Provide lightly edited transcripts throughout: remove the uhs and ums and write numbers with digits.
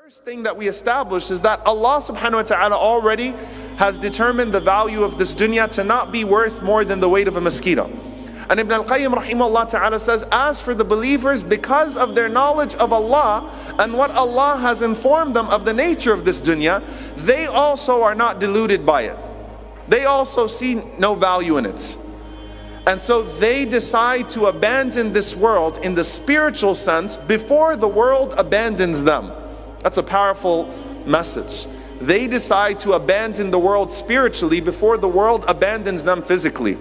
First thing that we established is that Allah subhanahu wa ta'ala already has determined the value of this dunya to not be worth more than the weight of a mosquito. And Ibn al-Qayyim rahimahullah ta'ala says, as for the believers, because of their knowledge of Allah and what Allah has informed them of the nature of this dunya, they also are not deluded by it. They also see no value in it. And so they decide to abandon this world in the spiritual sense before the world abandons them. That's a powerful message. They decide to abandon the world spiritually before the world abandons them physically.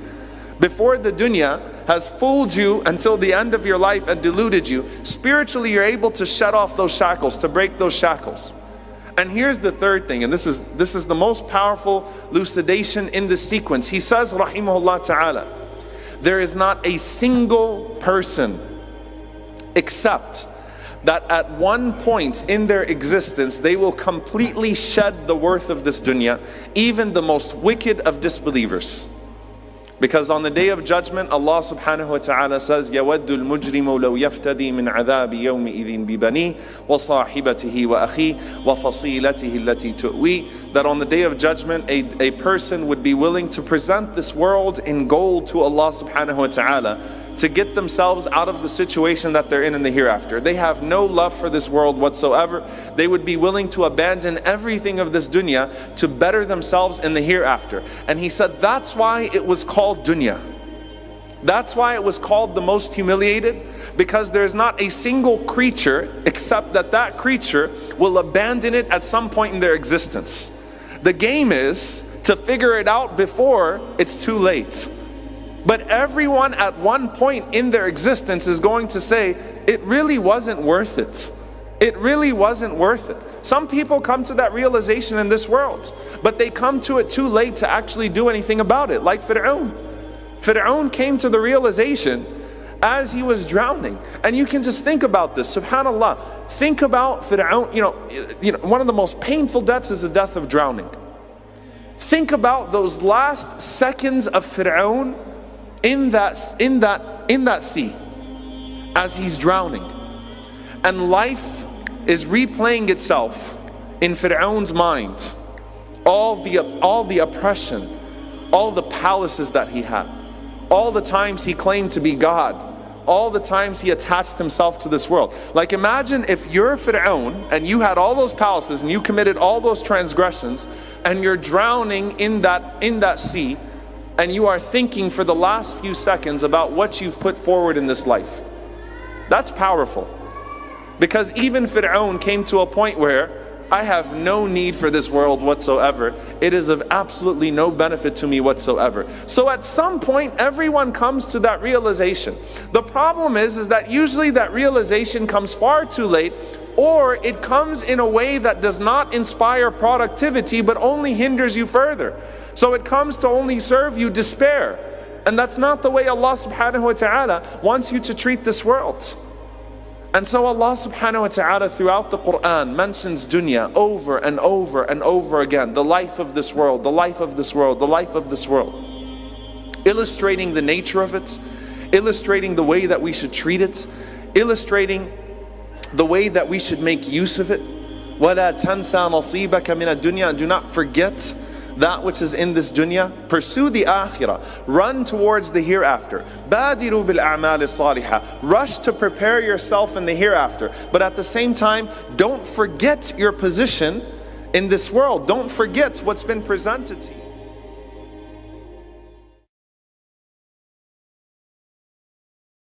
Before the dunya has fooled you until the end of your life and deluded you, spiritually you're able to shut off those shackles, to break those shackles. And here's the third thing, and this is the most powerful elucidation in this sequence. He says, rahimahullah ta'ala, there is not a single person except that at one point in their existence they will completely shed the worth of this dunya, even the most wicked of disbelievers. Because on the day of judgment, Allah subhanahu wa ta'ala says, يَوَدُّ الْمُجْرِمُ لَوْ يَفْتَدِي مِنْ عَذَابِ يَوْمِئِذٍ بِبَنِيهِ وَصَاحِبَتِهِ وَأَخِيهِ وَفَصِيلَتِهِ الَّتِي تُؤْوِي. That on the day of judgment, a person would be willing to present this world in gold to Allah subhanahu wa ta'ala to get themselves out of the situation that they're in the hereafter. They have no love for this world whatsoever. They would be willing to abandon everything of this dunya to better themselves in the hereafter. And he said that's why it was called dunya. That's why it was called the most humiliated, because there's not a single creature except that creature will abandon it at some point in their existence. The game is to figure it out before it's too late. But everyone at one point in their existence is going to say, it really wasn't worth it. It really wasn't worth it. Some people come to that realization in this world, but they come to it too late to actually do anything about it, like Pharaoh. Pharaoh came to the realization as he was drowning. And you can just think about this, subhanAllah. Think about Pharaoh, you know, one of the most painful deaths is the death of drowning. Think about those last seconds of Pharaoh in that sea as he's drowning, and life is replaying itself in Pharaoh's mind. All the oppression, all the palaces that he had, all the times he claimed to be God, all the times he attached himself to this world. Like, imagine if you're Pharaoh and you had all those palaces and you committed all those transgressions and you're drowning in that sea, and you are thinking for the last few seconds about what you've put forward in this life. That's powerful. Because even Pharaoh came to a point where I have no need for this world whatsoever. It is of absolutely no benefit to me whatsoever. So at some point, everyone comes to that realization. The problem is that usually that realization comes far too late, or it comes in a way that does not inspire productivity but only hinders you further. So it comes to only serve you despair. And that's not the way Allah subhanahu wa ta'ala wants you to treat this world. And so Allah subhanahu wa ta'ala throughout the Quran mentions dunya over and over and over again. The life of this world, the life of this world, the life of this world. Illustrating the nature of it, illustrating the way that we should treat it, illustrating the way that we should make use of it. وَلَا تَنْسَى نَصِيبَكَ مِنَ الدُّنْيَا. And do not forget that which is in this dunya. Pursue the akhirah. Run towards the hereafter. بَادِرُوا بِالْأَعْمَالِ الصَّالِحَةِ. Rush to prepare yourself in the hereafter. But at the same time, don't forget your position in this world. Don't forget what's been presented to you.